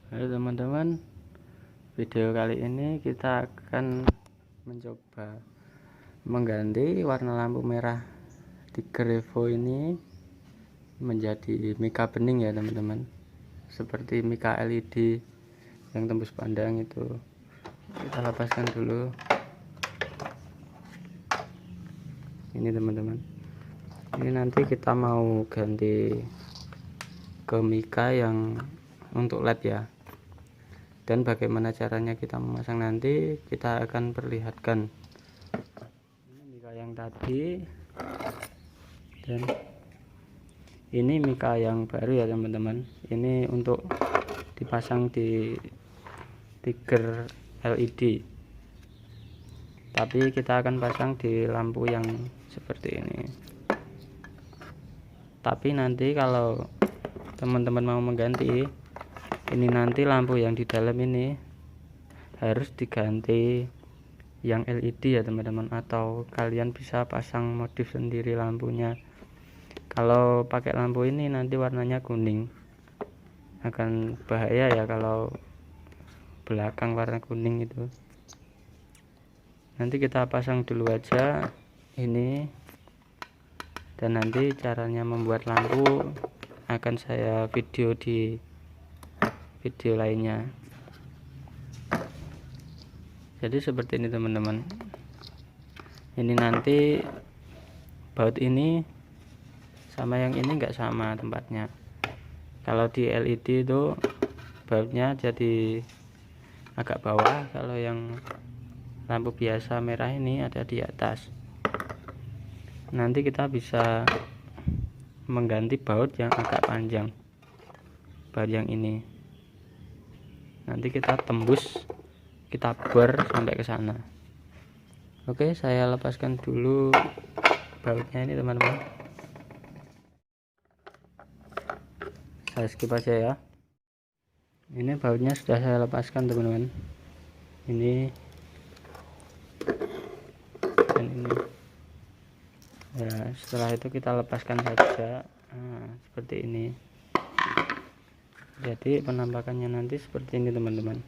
Halo teman-teman, video kali ini kita akan mencoba mengganti warna lampu merah Tiger Evo ini menjadi mika bening ya teman-teman, seperti mika LED yang tembus pandang itu. Kita lepaskan dulu ini teman-teman. Ini nanti kita mau ganti ke mika yang untuk LED ya. Dan bagaimana caranya kita memasang nanti kita akan perlihatkan. Ini mika yang tadi dan ini mika yang baru ya teman-teman. Ini untuk dipasang di Tiger LED, tapi kita akan pasang di lampu yang seperti ini. Tapi nanti kalau teman-teman mau mengganti ini, nanti lampu yang di dalam ini harus diganti yang LED ya teman-teman, atau kalian bisa pasang modif sendiri lampunya. Kalau pakai lampu ini nanti warnanya kuning, akan bahaya ya kalau belakang warna kuning itu. Nanti kita pasang dulu aja ini, dan nanti caranya membuat lampu akan saya video di video lainnya. Jadi seperti ini teman-teman. Ini nanti baut ini sama yang ini enggak sama tempatnya. Kalau di LED itu bautnya jadi agak bawah, kalau yang lampu biasa merah ini ada di atas. Nanti kita bisa mengganti baut yang agak panjang, baut yang ini. Nanti kita tembus, kita bor sampai ke sana. Oke, saya lepaskan dulu bautnya ini teman-teman. Saya skip aja ya. Ini bautnya sudah saya lepaskan teman-teman. Ini dan ini. Ya, setelah itu kita lepaskan saja. Nah, seperti ini. Jadi penampakannya nanti seperti ini teman-teman.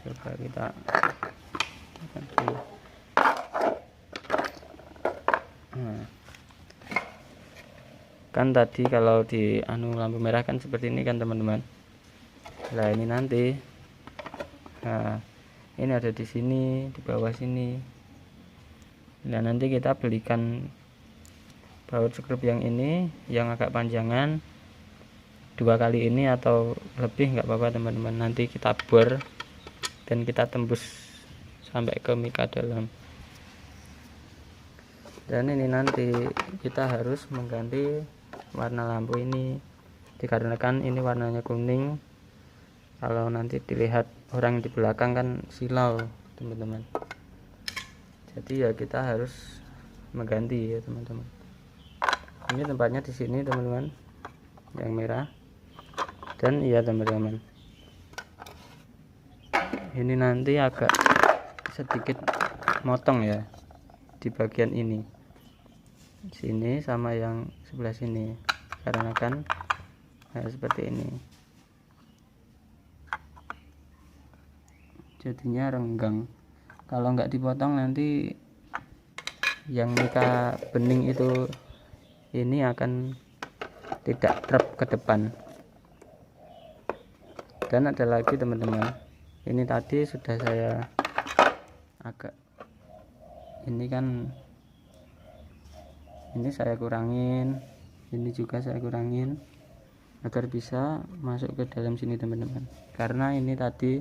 Coba kita nah, kan tadi kalau di lampu merah kan seperti ini kan teman-teman. Nah ini nanti, nah ini ada di sini, di bawah sini. Nah nanti kita belikan baut skrup yang ini yang agak panjangan, 2 kali ini atau lebih nggak apa-apa teman-teman. Nanti kita bor dan kita tembus sampai ke mika dalam. Dan ini nanti kita harus mengganti warna lampu ini, dikarenakan ini warnanya kuning. Kalau nanti dilihat orang di belakang kan silau teman-teman. Jadi ya kita harus mengganti ya teman-teman. Ini tempatnya di sini teman-teman, yang merah. Dan iya teman-teman, ini nanti agak sedikit motong ya di bagian ini, sini sama yang sebelah sini, karena kan seperti ini jadinya renggang. Kalau nggak dipotong nanti yang mika bening itu ini akan tidak drop ke depan. Dan ada lagi teman-teman, ini tadi sudah saya agak ini kan, ini saya kurangin, ini juga saya kurangin agar bisa masuk ke dalam sini teman-teman, karena ini tadi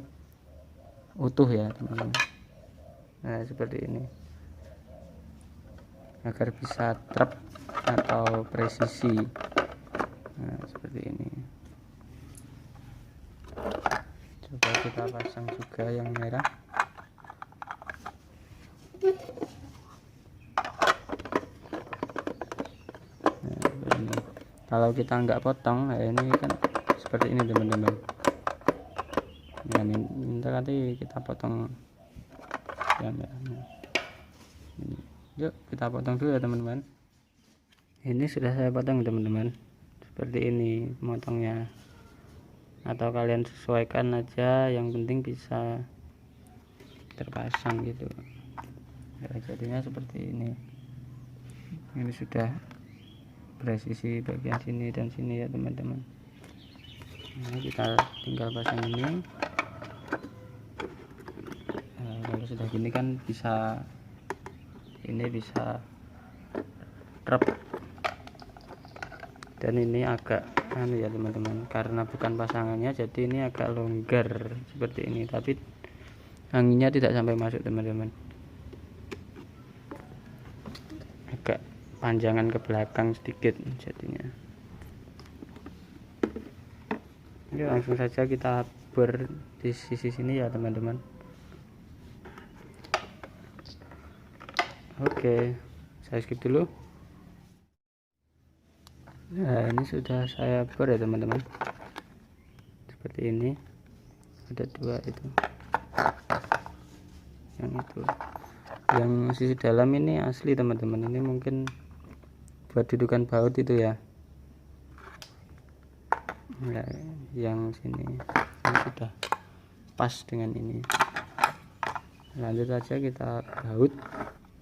utuh ya teman-teman. Nah seperti ini, agar bisa trep atau presisi. Nah seperti ini. Coba kita pasang juga yang merah. Nah, ini. Kalau kita nggak potong, nah ini kan seperti ini teman-teman. Nah, ini nanti kita potong yang merahnya. Yuk kita potong dulu ya teman-teman. Ini sudah saya potong teman-teman, seperti ini motongnya, atau kalian sesuaikan aja, yang penting bisa terpasang gitu ya. Jadinya seperti ini sudah presisi bagian sini dan sini ya teman-teman. Nah, kita tinggal pasang ini. Kalau sudah gini kan bisa drop, dan ini agak ya teman-teman, karena bukan pasangannya jadi ini agak longgar seperti ini, tapi anginnya tidak sampai masuk teman-teman, agak panjangan ke belakang sedikit jadinya. Ini langsung saja kita bor di sisi sini ya teman-teman. Oke, saya skip dulu. Nah, ini sudah saya bor ya teman-teman, seperti ini. Ada dua itu, yang sisi dalam ini asli teman-teman, ini mungkin buat dudukan baut itu ya. Nah, yang sini ini sudah pas dengan ini. Lanjut aja kita baut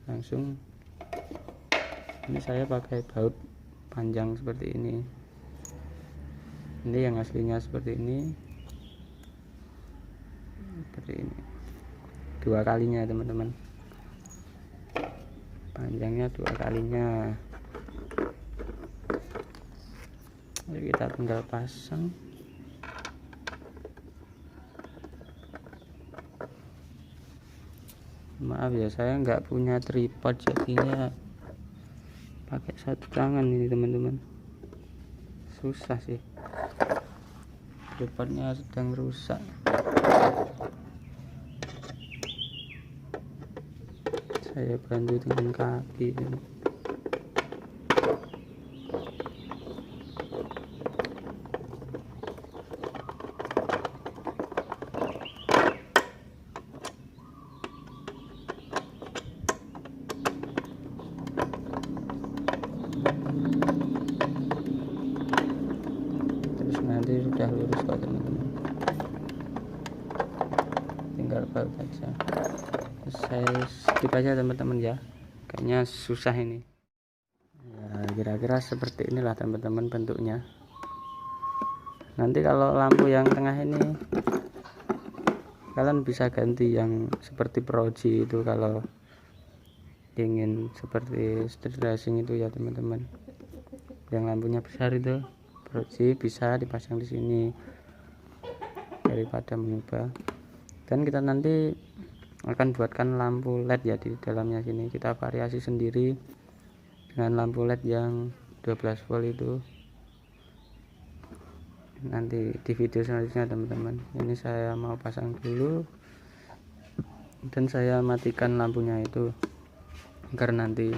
langsung. Ini saya pakai baut panjang seperti ini. Ini yang aslinya seperti ini, dua kalinya teman-teman, panjangnya dua kalinya. Jadi kita tinggal pasang. Maaf ya, saya nggak punya tripod, jadinya pakai satu tangan ini teman-teman, susah sih, tripodnya sedang rusak. Saya bantu dengan kaki. Nanti sudah lurus kok teman-teman, tinggal baut aja. Saya skip aja teman-teman ya, kayaknya susah ini ya. Kira-kira seperti inilah teman-teman bentuknya. Nanti kalau lampu yang tengah ini kalian bisa ganti yang seperti Proji itu kalau ingin seperti street racing itu ya teman-teman, yang lampunya besar itu Proji, bisa dipasang di sini daripada mengubah. Dan kita nanti akan buatkan lampu LED ya di dalamnya sini, kita variasi sendiri dengan lampu LED yang 12 volt itu nanti di video selanjutnya teman-teman. Ini saya mau pasang dulu dan saya matikan lampunya itu agar nanti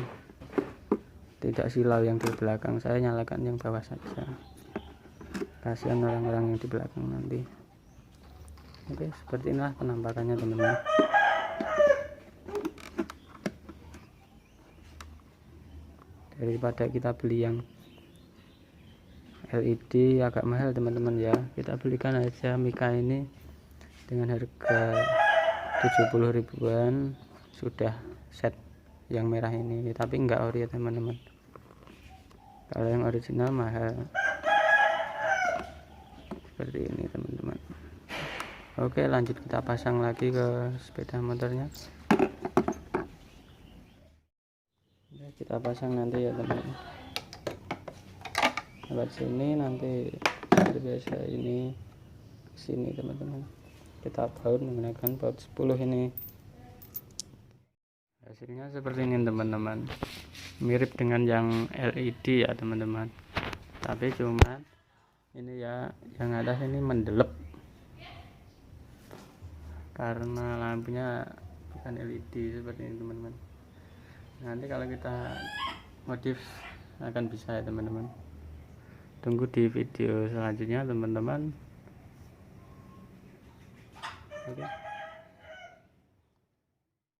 tidak silau yang di belakang. Saya nyalakan yang bawah saja, kasihan orang-orang yang di belakang nanti. Oke, seperti inilah penampakannya teman-teman. Daripada kita beli yang LED agak mahal teman-teman ya, kita belikan aja Mika ini dengan harga 70 ribuan sudah set yang merah ini, tapi enggak ori ya teman-teman. Kalau yang original mahal seperti ini teman-teman. Oke, lanjut kita pasang lagi ke sepeda motornya. Kita pasang nanti ya teman-teman, lewat sini nanti seperti biasa ini sini teman-teman. Kita baut menggunakan baut 10 ini. Hasilnya seperti ini teman-teman, mirip dengan yang LED ya teman-teman, tapi cuma ini ya yang atas ini mendelep karena lampunya bukan LED seperti ini teman-teman. Nanti kalau kita modif akan bisa ya teman-teman. Tunggu di video selanjutnya teman-teman. Oke.